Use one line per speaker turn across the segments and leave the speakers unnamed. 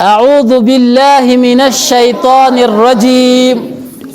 اعوذ باللہ من الشیطان الرجیم،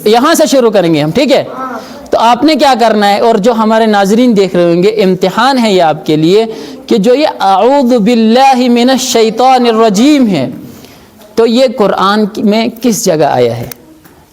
یہاں سے شروع کریں گے ہم، ٹھیک ہے؟ تو آپ نے کیا کرنا ہے، اور جو ہمارے ناظرین دیکھ رہے ہوں گے، امتحان ہے یہ آپ کے لیے کہ جو یہ اعوذ باللہ من الشیطان الرجیم ہے، تو یہ قرآن میں کس جگہ آیا ہے؟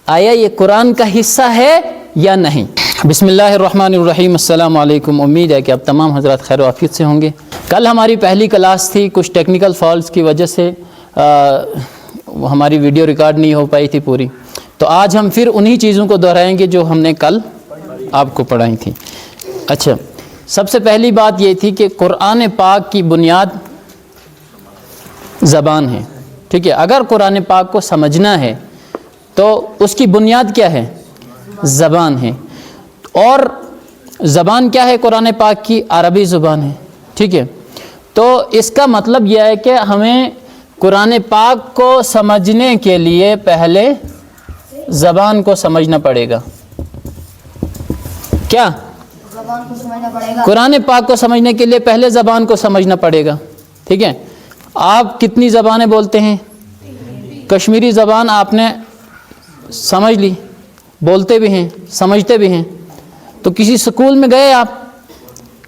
آیا یہ قرآن کا حصہ ہے یا نہیں؟ بسم اللہ الرحمن الرحیم۔ السلام علیکم، امید ہے کہ اب تمام حضرات خیر و عافیت سے ہوں گے۔ کل ہماری پہلی کلاس تھی، کچھ ٹیکنیکل فالٹس کی وجہ سے ہماری ویڈیو ریکارڈ نہیں ہو پائی تھی پوری، تو آج ہم پھر انہی چیزوں کو دہرائیں گے جو ہم نے کل آپ کو پڑھائی تھی۔ اچھا، سب سے پہلی بات یہ تھی کہ قرآن پاک کی بنیاد زبان ہے، ٹھیک ہے؟ اگر قرآن پاک کو سمجھنا ہے تو اس کی بنیاد کیا ہے؟ زبان ہے۔ اور زبان کیا ہے قرآن پاک کی؟ عربی زبان ہے، ٹھیک ہے؟ تو اس کا مطلب یہ ہے کہ ہمیں قرآن پاک کو سمجھنے کے لیے پہلے زبان کو سمجھنا پڑے گا۔ کیا؟
زبان کو سمجھنا پڑے گا۔
قرآن پاک کو سمجھنے کے لیے پہلے زبان کو سمجھنا پڑے گا، ٹھیک ہے؟ آپ کتنی زبانیں بولتے ہیں؟ کشمیری زبان آپ نے سمجھ لی، بولتے بھی ہیں، سمجھتے بھی ہیں۔ تو کسی سکول میں گئے آپ،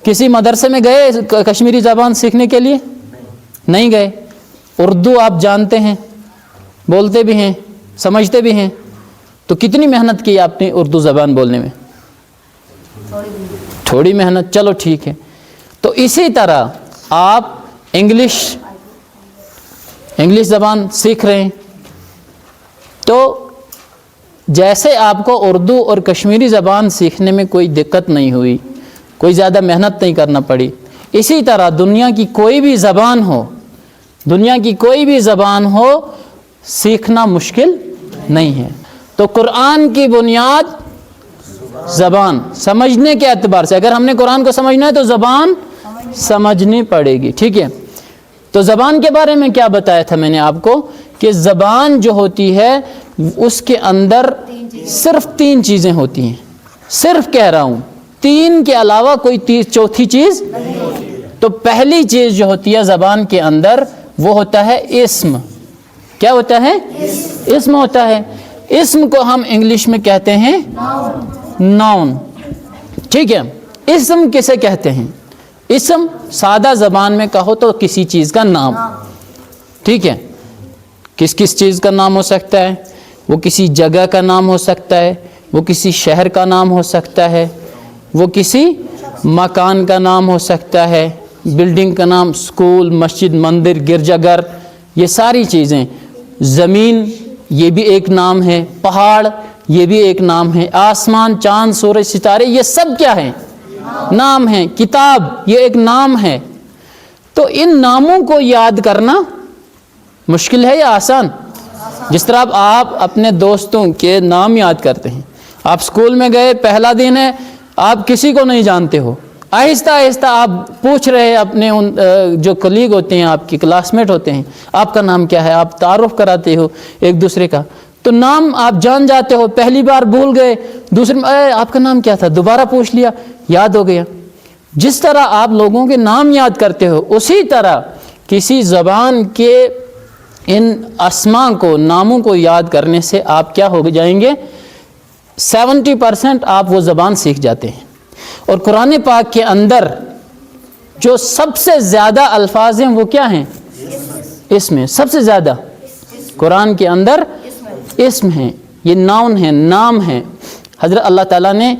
کسی مدرسے میں گئے کشمیری زبان سیکھنے کے لیے؟ نہیں گئے۔ اردو آپ جانتے ہیں، بولتے بھی ہیں، سمجھتے بھی ہیں، تو کتنی محنت کی آپ نے اردو زبان بولنے میں؟ تھوڑی محنت، چلو ٹھیک ہے۔ تو اسی طرح آپ انگلش زبان سیکھ رہے ہیں، تو جیسے آپ کو اردو اور کشمیری زبان سیکھنے میں کوئی دقت نہیں ہوئی، کوئی زیادہ محنت نہیں کرنا پڑی، اسی طرح دنیا کی کوئی بھی زبان ہو سیکھنا مشکل نہیں ہے۔ تو قرآن کی بنیاد زبان، سمجھنے کے اعتبار سے اگر ہم نے قرآن کو سمجھنا ہے تو زبان سمجھنی پڑے گی، ٹھیک ہے؟ تو زبان کے بارے میں کیا بتایا تھا میں نے آپ کو کہ زبان جو ہوتی ہے اس کے اندر صرف 3 چیزیں ہوتی ہیں، صرف کہہ رہا ہوں 3 کے علاوہ کوئی چوتھی چیز۔ تو پہلی چیز جو ہوتی ہے زبان کے اندر وہ ہوتا ہے اسم۔ کیا ہوتا ہے؟ اسم ہوتا ہے۔ اسم کو ہم انگلش میں کہتے ہیں ناؤن، ٹھیک ہے؟ اسم کسے کہتے ہیں؟ اسم سادہ زبان میں کہو تو کسی چیز کا نام، ٹھیک ہے؟ کس چیز کا نام ہو سکتا ہے؟ وہ کسی جگہ کا نام ہو سکتا ہے، وہ کسی شہر کا نام ہو سکتا ہے، وہ کسی مکان کا نام ہو سکتا ہے، بلڈنگ کا نام، اسکول، مسجد، مندر، گرجا گھر، یہ ساری چیزیں۔ زمین یہ بھی ایک نام ہے، پہاڑ یہ بھی ایک نام ہے، آسمان، چاند، سورج، ستارے، یہ سب کیا ہیں؟ نام ہیں۔ کتاب یہ ایک نام ہے۔ تو ان ناموں کو یاد کرنا مشکل ہے یا آسان؟ جس طرح آپ اپنے دوستوں کے نام یاد کرتے ہیں، آپ اسکول میں گئے، پہلا دن ہے، آپ کسی کو نہیں جانتے ہو، آہستہ آہستہ آپ پوچھ رہے ہیں اپنے ان جو کلیگ ہوتے ہیں، آپ کے کلاس میٹ ہوتے ہیں، آپ کا نام کیا ہے، آپ تعارف کراتے ہو ایک دوسرے کا، تو نام آپ جان جاتے ہو، پہلی بار بھول گئے، دوسرے میں آپ کا نام کیا تھا، دوبارہ پوچھ لیا، یاد ہو گیا۔ جس طرح آپ لوگوں کے نام یاد کرتے ہو، اسی طرح کسی زبان کے ان اسماء کو، ناموں کو یاد کرنے سے آپ کیا ہو جائیں گے؟ 70% آپ وہ زبان سیکھ جاتے ہیں۔ اور قرآن پاک کے اندر جو سب سے زیادہ الفاظ ہیں وہ کیا ہیں؟ اسم ہیں۔ سب سے زیادہ قرآن کے اندر اسم ہیں، یہ ناؤن ہیں، نام ہیں۔ حضرت اللہ تعالیٰ نے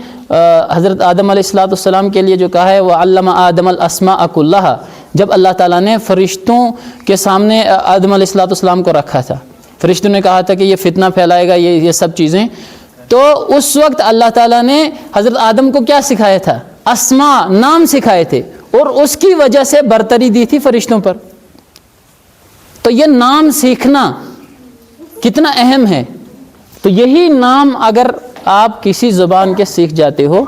حضرت آدم علیہ السلام کے لیے جو کہا ہے وَعَلَّمَ آدَمَ الْأَسْمَاءَ كُلَّهَا، جب اللہ تعالیٰ نے فرشتوں کے سامنے آدم علیہ السلام کو رکھا تھا، فرشتوں نے کہا تھا کہ یہ فتنہ پھیلائے گا، یہ سب چیزیں، تو اس وقت اللہ تعالیٰ نے حضرت آدم کو کیا سکھایا تھا؟ اسماء، نام سکھائے تھے، اور اس کی وجہ سے برتری دی تھی فرشتوں پر۔ تو یہ نام سیکھنا کتنا اہم ہے۔ تو یہی نام اگر آپ کسی زبان کے سیکھ جاتے ہو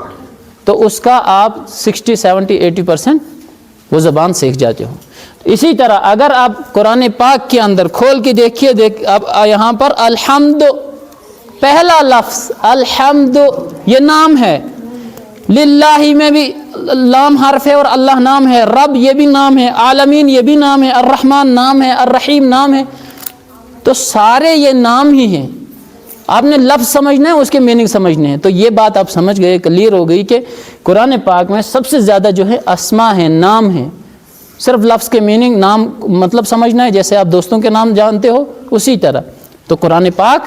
تو اس کا آپ 60, 70, 80% وہ زبان سیکھ جاتے ہو۔ اسی طرح اگر آپ قرآن پاک کے اندر کھول کے دیکھیے، اب یہاں پر الحمد، پہلا لفظ الحمد یہ نام ہے، للہ میں بھی لام حرف ہے اور اللہ نام ہے، رب یہ بھی نام ہے، عالمین یہ بھی نام ہے، الرحمن نام ہے، الرحیم نام ہے۔ تو سارے یہ نام ہی ہیں. آپ نے لفظ سمجھنا ہے، اس کے میننگ سمجھنے ہیں. تو یہ بات آپ سمجھ گئے، کلیئر ہو گئی کہ قرآن پاک میں سب سے زیادہ جو ہے اسما ہیں، نام ہیں. صرف لفظ کے میننگ، نام مطلب سمجھنا ہے، جیسے آپ دوستوں کے نام جانتے ہو اسی طرح. تو قرآن پاک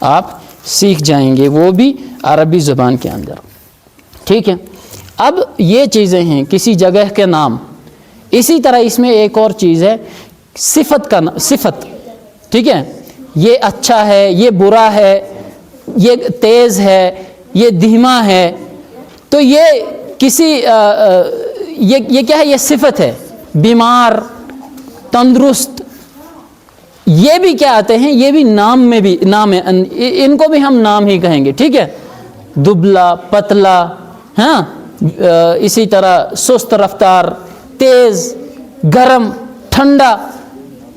آپ سیکھ جائیں گے، وہ بھی عربی زبان کے اندر. ٹھیک ہے. اب یہ چیزیں ہیں کسی جگہ کے نام. اسی طرح اس میں ایک اور چیز ہے، صفت کا صفت. ٹھیک ہے. یہ اچھا ہے، یہ برا ہے، یہ تیز ہے، یہ دھیما ہے. تو یہ کسی یہ کیا ہے؟ یہ صفت ہے. بیمار، تندرست، یہ بھی کیا آتے ہیں؟ یہ بھی نام میں بھی نام ہے. ان کو بھی ہم نام ہی کہیں گے. ٹھیک ہے. دبلا، پتلا، ہاں، اسی طرح سست رفتار، تیز، گرم، ٹھنڈا.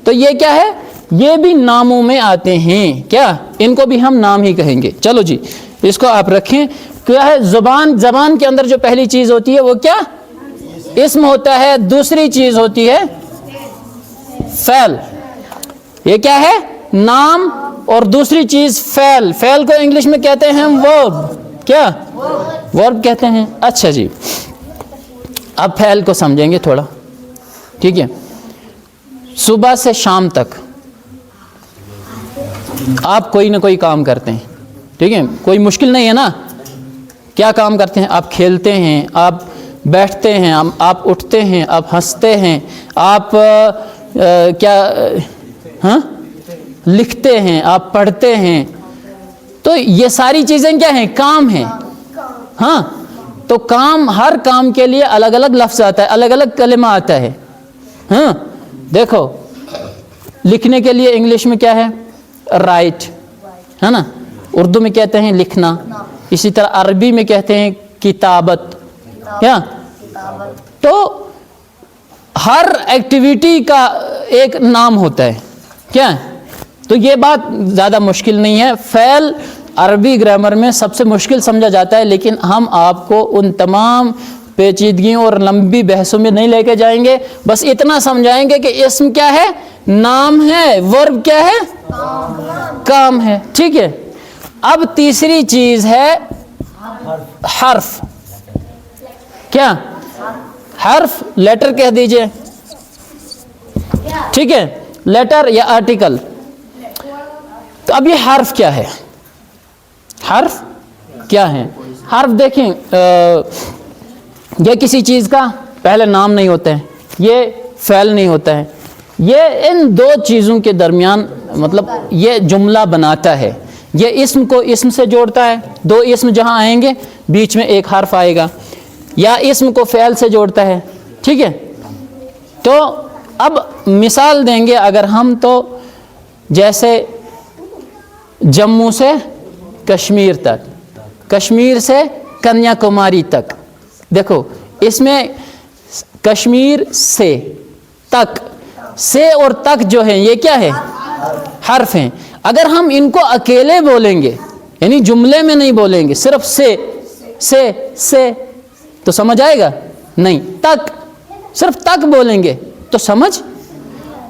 تو یہ کیا ہے؟ یہ بھی ناموں میں آتے ہیں. کیا؟ ان کو بھی ہم نام ہی کہیں گے. چلو جی، اس کو آپ رکھیں. کیا ہے؟ زبان کے اندر جو پہلی چیز ہوتی ہے وہ کیا؟ اسم ہوتا ہے. دوسری چیز ہوتی ہے فعل. یہ کیا ہے؟ نام. اور دوسری چیز فعل. فعل کو انگلش میں کہتے ہیں ورب. کیا؟ ورب کہتے ہیں. اچھا جی، اب فعل کو سمجھیں گے تھوڑا. ٹھیک ہے. صبح سے شام تک آپ کوئی نہ کوئی کام کرتے ہیں. ٹھیک ہے. کوئی مشکل نہیں ہے نا. کیا کام کرتے ہیں؟ آپ کھیلتے ہیں، آپ بیٹھتے ہیں، آپ اٹھتے ہیں، آپ ہنستے ہیں، آپ کیا ہاں لکھتے ہیں، آپ پڑھتے ہیں. تو یہ ساری چیزیں کیا ہیں؟ کام ہیں. ہاں. تو کام، ہر کام کے لیے الگ الگ لفظ آتا ہے، الگ الگ کلمہ آتا ہے. ہاں. دیکھو، لکھنے کے لیے انگلش میں کیا ہے؟ رائٹ، ہے نا. اردو میں کہتے ہیں لکھنا. اسی طرح عربی میں کہتے ہیں کتابت. کیا؟ تو ہر ایکٹیویٹی کا ایک نام ہوتا ہے. کیا؟ تو یہ بات زیادہ مشکل نہیں ہے. فعل عربی گرامر میں سب سے مشکل سمجھا جاتا ہے، لیکن ہم آپ کو ان تمام پیچیدگیوں اور لمبی بحثوں میں نہیں لے کے جائیں گے. بس اتنا سمجھائیں گے کہ اسم کیا ہے؟ نام ہے. ورب کیا ہے؟ کام ہے. ٹھیک ہے. اب تیسری چیز ہے حرف. کیا؟ حرف. لیٹر کہہ دیجئے. ٹھیک ہے. لیٹر یا آرٹیکل. تو اب یہ حرف کیا ہے؟ حرف کیا ہے؟ حرف دیکھیں، یہ کسی چیز کا پہلے نام نہیں ہوتا ہے، یہ فعل نہیں ہوتا ہے. یہ ان دو چیزوں کے درمیان مطلب یہ جملہ بناتا ہے. یہ اسم کو اسم سے جوڑتا ہے. دو اسم جہاں آئیں گے بیچ میں ایک حرف آئے گا. یا اسم کو فعل سے جوڑتا ہے. ٹھیک ہے. تو اب مثال دیں گے اگر ہم، تو جیسے جموں سے کشمیر تک، کشمیر سے کنیا کماری تک. دیکھو اس میں کشمیر سے تک، سے اور تک جو ہے یہ کیا ہے؟ حرف ہیں. اگر ہم ان کو اکیلے بولیں گے، یعنی جملے میں نہیں بولیں گے، صرف سے تو سمجھ آئے گا نہیں. تک، صرف تک بولیں گے تو سمجھ.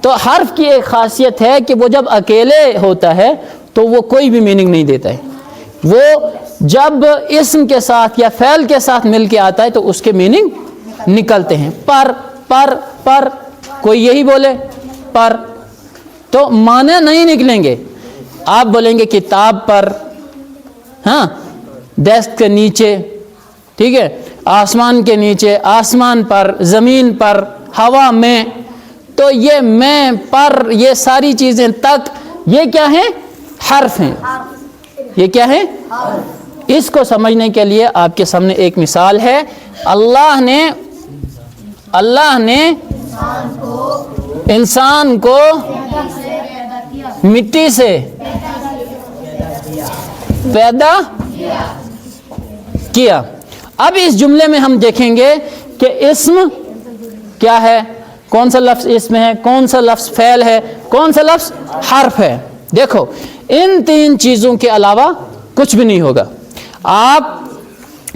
تو حرف کی ایک خاصیت ہے کہ وہ جب اکیلے ہوتا ہے تو وہ کوئی بھی میننگ نہیں دیتا ہے. وہ جب اسم کے ساتھ یا فعل کے ساتھ مل کے آتا ہے تو اس کے میننگ نکلتے ہیں. پر کوئی یہی بولے پر، تو معنی نہیں نکلیں گے. آپ بولیں گے کتاب پر، ہاں، ڈیسک کے نیچے. ٹھیک ہے. آسمان کے نیچے، آسمان پر، زمین پر، ہوا میں. تو یہ میں، پر، یہ ساری چیزیں، تک، یہ کیا ہیں؟ حرف ہیں. یہ کیا ہے؟ اس کو سمجھنے کے لیے آپ کے سامنے ایک مثال ہے. اللہ نے انسان کو مٹی سے پیدا کیا. اب اس جملے میں ہم دیکھیں گے کہ اسم کیا ہے، کون سا لفظ اسم ہے، کون سا لفظ فعل ہے، کون سا لفظ حرف ہے. دیکھو ان تین چیزوں کے علاوہ کچھ بھی نہیں ہوگا. آپ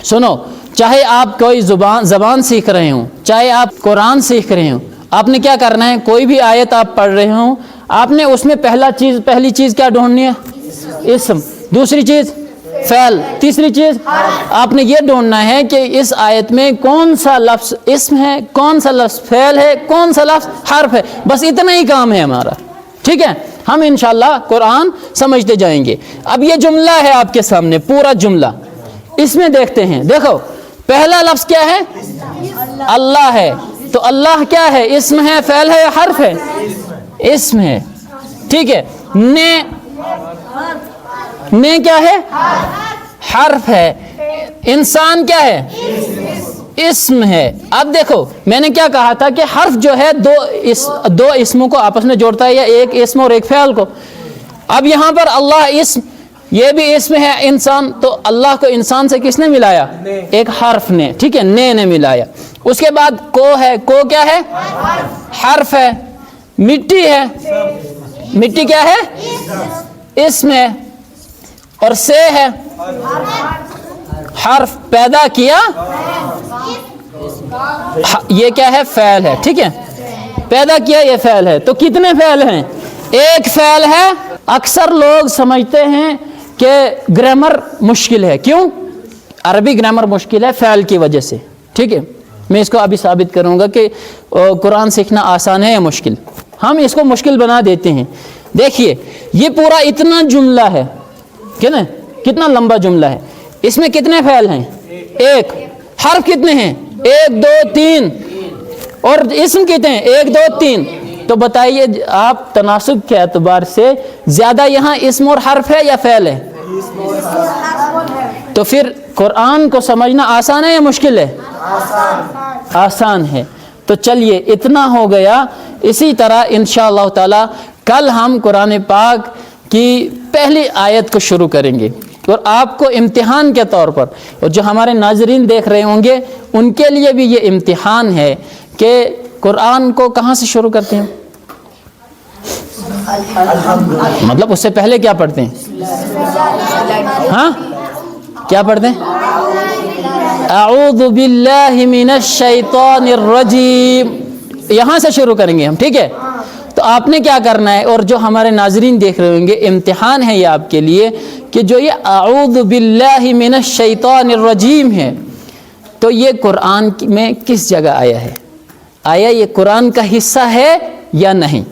سنو، چاہے آپ کوئی زبان سیکھ رہے ہوں، چاہے آپ قرآن سیکھ رہے ہوں، آپ نے کیا کرنا ہے، کوئی بھی آیت آپ پڑھ رہے ہوں، آپ نے اس میں پہلی چیز کیا ڈھونڈنی ہے؟ اسم. دوسری چیز فعل. تیسری چیز آپ نے یہ ڈھونڈنا ہے کہ اس آیت میں کون سا لفظ اسم ہے، کون سا لفظ فعل ہے، کون سا لفظ حرف ہے. بس اتنا ہی کام ہے ہمارا. ٹھیک ہے، ہم انشاءاللہ قرآن سمجھتے جائیں گے. اب یہ جملہ ہے آپ کے سامنے، پورا جملہ. اس میں دیکھتے ہیں، دیکھو پہلا لفظ کیا ہے؟ اللہ ہے. تو اللہ کیا ہے؟ اسم ہے، فعل ہے یا حرف ہے؟ اسم ہے. ٹھیک ہے. نے کیا ہے؟ حرف ہے. انسان کیا ہے؟ اسم ہے. اب دیکھو میں نے کیا کہا تھا کہ حرف جو ہے دو اسموں کو آپس میں جوڑتا ہے، یا ایک اسم اور ایک فعل کو. اب یہاں پر اللہ اسم، یہ بھی اسم ہے انسان، تو اللہ کو انسان سے کس نے ملایا؟ ایک حرف نے. ٹھیک ہے، نے ملایا. اس کے بعد کو ہے. کو کیا ہے؟ حرف ہے. مٹی ہے. مٹی کیا ہے؟ اسم ہے. اور سے ہے حرف. پیدا کیا یہ کیا ہے؟ فعل ہے. ٹھیک ہے، پیدا کیا یہ فعل ہے. تو کتنے فعل ہیں؟ ایک فعل ہے. اکثر لوگ سمجھتے ہیں کہ گرامر مشکل ہے. کیوں؟ عربی گرامر مشکل ہے فعل کی وجہ سے. ٹھیک ہے، میں اس کو ابھی ثابت کروں گا کہ قرآن سیکھنا آسان ہے یا مشکل. ہم اس کو مشکل بنا دیتے ہیں. دیکھیے یہ پورا اتنا جملہ ہے، کتنا لمبا جملہ ہے. اس میں کتنے فعل ہیں؟ ایک. حرف کتنے ہیں؟ 1 2 3. اور اسم کتنے ہیں؟ 1 2 3. تو بتائیے آپ تناسب کے اعتبار سے زیادہ یہاں اسم اور حرف ہے یا فعل ہے؟ تو پھر قرآن کو سمجھنا آسان ہے یا مشکل ہے؟ آسان ہے. تو چلیے اتنا ہو گیا. اسی طرح انشاءاللہ تعالی کل ہم قرآن پاک کی پہلی آیت کو شروع کریں گے، اور آپ کو امتحان کے طور پر، اور جو ہمارے ناظرین دیکھ رہے ہوں گے ان کے لیے بھی یہ امتحان ہے کہ قرآن کو کہاں سے شروع کرتے ہیں؟ مطلب اس سے پہلے کیا پڑھتے ہیں؟ ہاں کیا پڑھتے ہیں؟ اعوذ باللہ من الشیطان الرجیم. یہاں سے شروع کریں گے ہم. ٹھیک ہے، تو آپ نے کیا کرنا ہے، اور جو ہمارے ناظرین دیکھ رہے ہوں گے امتحان ہے یہ آپ کے لیے کہ جو یہ اعوذ باللہ من الشیطان الرجیم ہے، تو یہ قرآن میں کس جگہ آیا ہے؟ آیا یہ قرآن کا حصہ ہے یا نہیں؟